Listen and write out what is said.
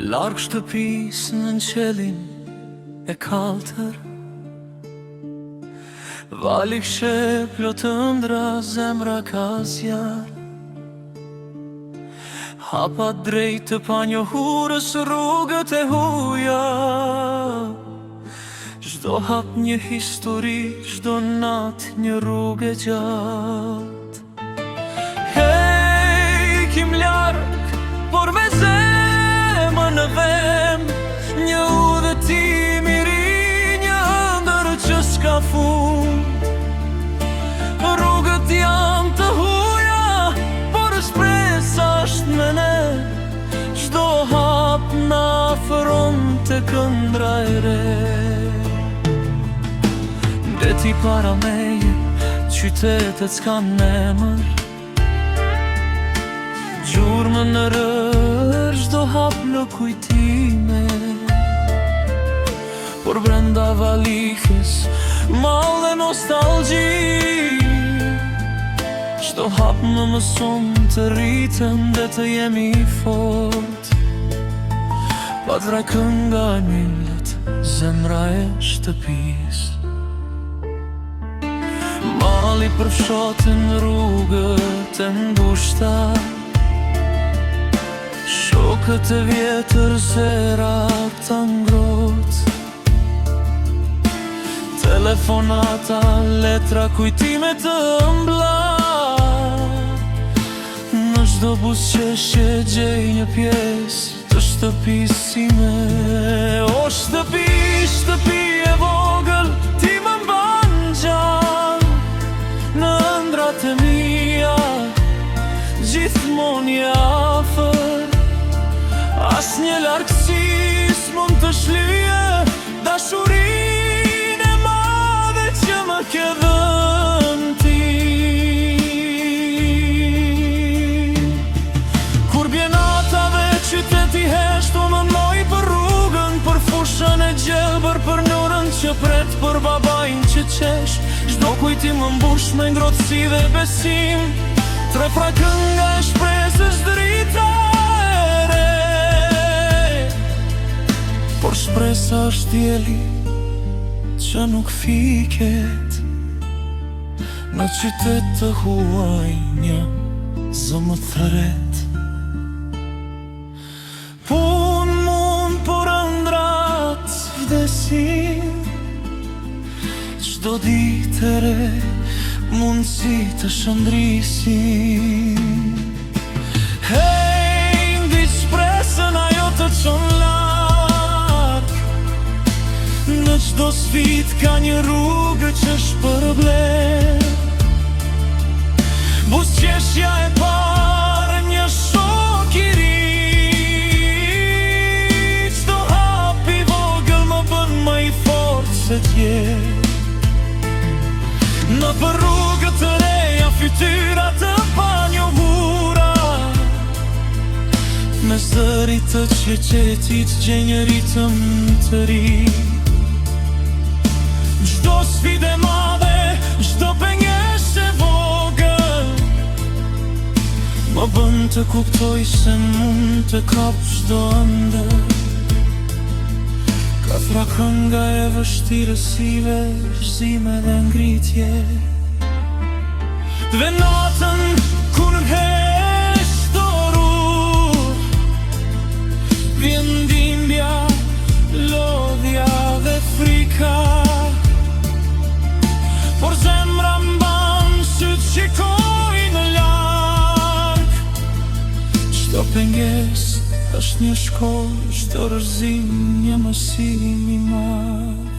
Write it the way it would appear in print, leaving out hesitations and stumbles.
Larg shtëpis në qelin e kaltër, vali kshep plotë ëndra, zemra ka zjar. Hapa drejt të panjohurës rrugët e huja, çdo hap një histori, çdo nat një rrugë e gjatë. Hej, kim larg, por me në vem, një udhëtim i ri, një ëndër që s'ka fund. Rrugët janë të huja, por shpresa është me ne, çdo hap na afron tek ëndra e re. Ndeti para meje, qytetet s'kan emër, gjurmën në rër, çdo hap në kujtime. Por brenda valikës, mall dhe nostalgji, çdo hap më mëson të rritem dhe të jemi fort. Pa të kënga e millet, zemra e shtëpis. Mali përfshotin rrugët e ngushta, shokët e vjetër, zerat të ngrot, telefonata, letra, kujtime të ëmbla. Në çdo buzëqeshje gjej një pjesë të shtëpisime. O shtëpi, shtëpi e vogël, ti më mban gjallë në ëndrat e mia, gjithmonë je afër. Asnjë largësi s'mund të shlyje dashurinë e madhe që më ke dhënë ti. Kur bie nata dhe qyteti hesht, unë mendoj për rrugën, për fushën e gjelbër, për nurën që pret, për babajnë që qesh. Çdo kujtim më mbush me ngrohtësi dhe besim, tre pra kënga e shpresës drita. Por shpresa është dielli që nuk fiket, në qytet të huaj një zëmëthëret. Pun mund por ëndrat vdesin, çdo ditë e re mundësi të shëndrisin. Hej, ndi shpresën ajo të çon larg, në çdo sfidë ka një rrugë që shpërblen. Buzëqeshja e parë, një shok i ri, çdo hap i vogël më bën më i fortë se tjerë. Në për rrugët të reja, fytyra të panjohura, me zërit të qeqetit gjej një ritëm të ri. Çdo sfidë e madhe, çdo pengesë e vogël, më bën të kuptoj se mund të kap çdo ëndër. Katra kënga e vështirësive, vëzhgime dhe ngritje. Dhe natën kur hesht dorur, vjen dhimbja, lodhja dhe frika. Por zemra mban syt shikoj në larg, çdo pengesë është një shkollë, çdo rrëzim një mësim i madh.